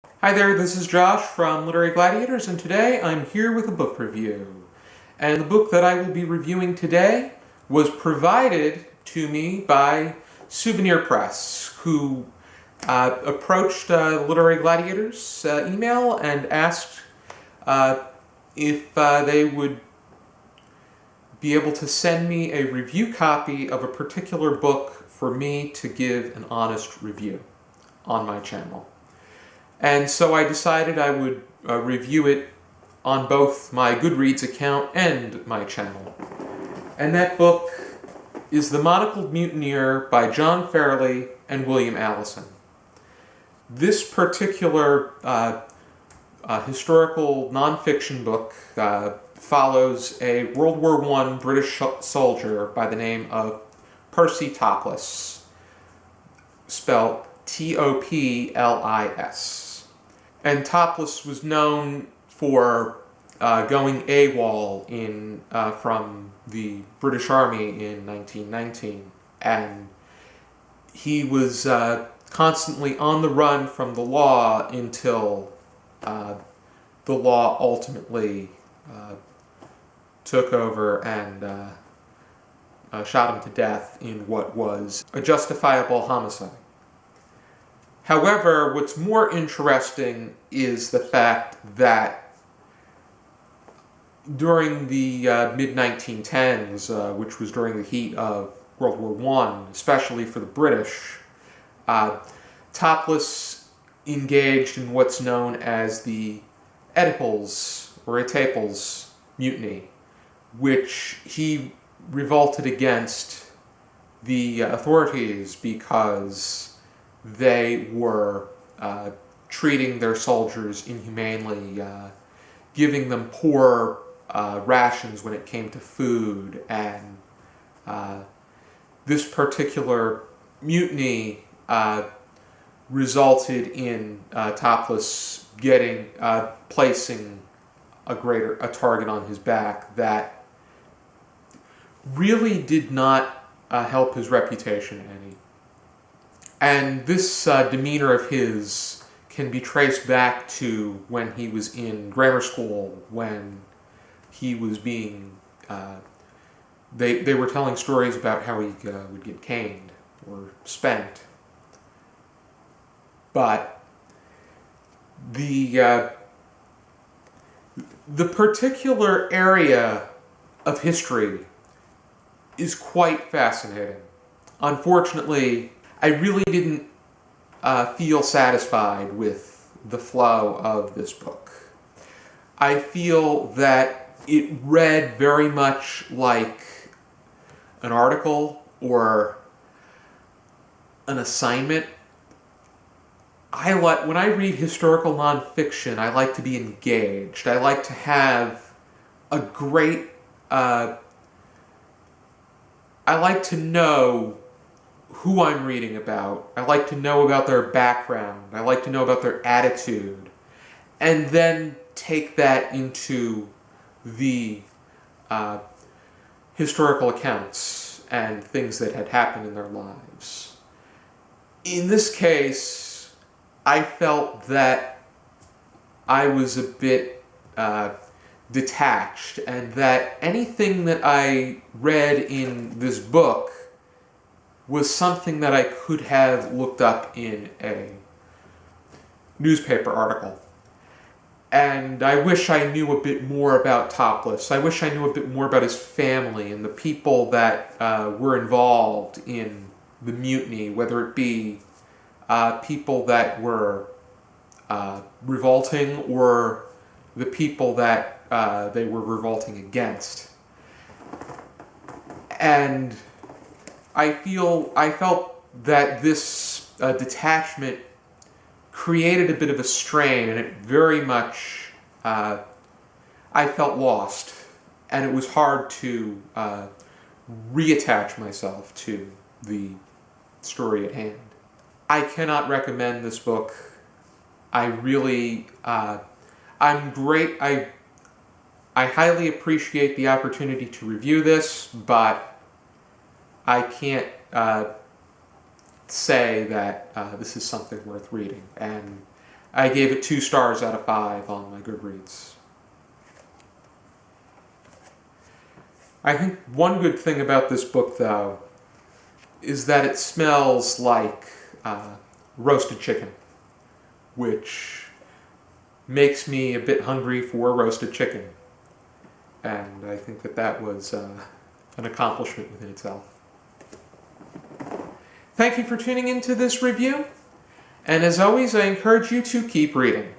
Hi there, this is Josh from Literary Gladiators, and today I'm here with a book review. And the book that I will be reviewing today was provided to me by Souvenir Press, who approached Literary Gladiators email and asked if they would be able to send me a review copy of a particular book for me to give an honest review on my channel. And so I decided I would review it on both my Goodreads account and my channel. And that book is The Monocled Mutineer by John Fairley and William Allison. This particular historical nonfiction book follows a World War I British soldier by the name of Percy Toplis, spelled Toplis. And Toplis was known for going AWOL from the British Army in 1919. And he was constantly on the run from the law until the law ultimately took over and shot him to death in what was a justifiable homicide. However, what's more interesting is the fact that during the mid-1910s, which was during the heat of World War I, especially for the British, Toplis engaged in what's known as the Etaples Mutiny, which he revolted against the authorities because they were treating their soldiers inhumanely, giving them poor rations when it came to food, and this particular mutiny resulted in Toplis placing a target on his back that really did not help his reputation any. And this demeanor of his can be traced back to when he was in grammar school, when he was being... they were telling stories about how he would get caned or spanked. But the particular area of history is quite fascinating. Unfortunately, I really didn't feel satisfied with the flow of this book. I feel that it read very much like an article or an assignment. When I read historical nonfiction, I like to be engaged. I like to have a great... I like to know who I'm reading about. I like to know about their background. I like to know about their attitude. And then take that into the historical accounts and things that had happened in their lives. In this case, I felt that I was a bit detached, and that anything that I read in this book was something that I could have looked up in a newspaper article. And I wish I knew a bit more about Toplis. I wish I knew a bit more about his family and the people that were involved in the mutiny, whether it be people that were revolting or the people that they were revolting against. And I felt that this detachment created a bit of a strain, and it very much, I felt lost, and it was hard to reattach myself to the story at hand. I cannot recommend this book. I'm great. I highly appreciate the opportunity to review this, but I can't say that this is something worth reading. And I gave it 2 stars out of 5 on my Goodreads. I think one good thing about this book, though, is that it smells like roasted chicken, which makes me a bit hungry for roasted chicken. And I think that that was an accomplishment within itself. Thank you for tuning into this review, and as always, I encourage you to keep reading.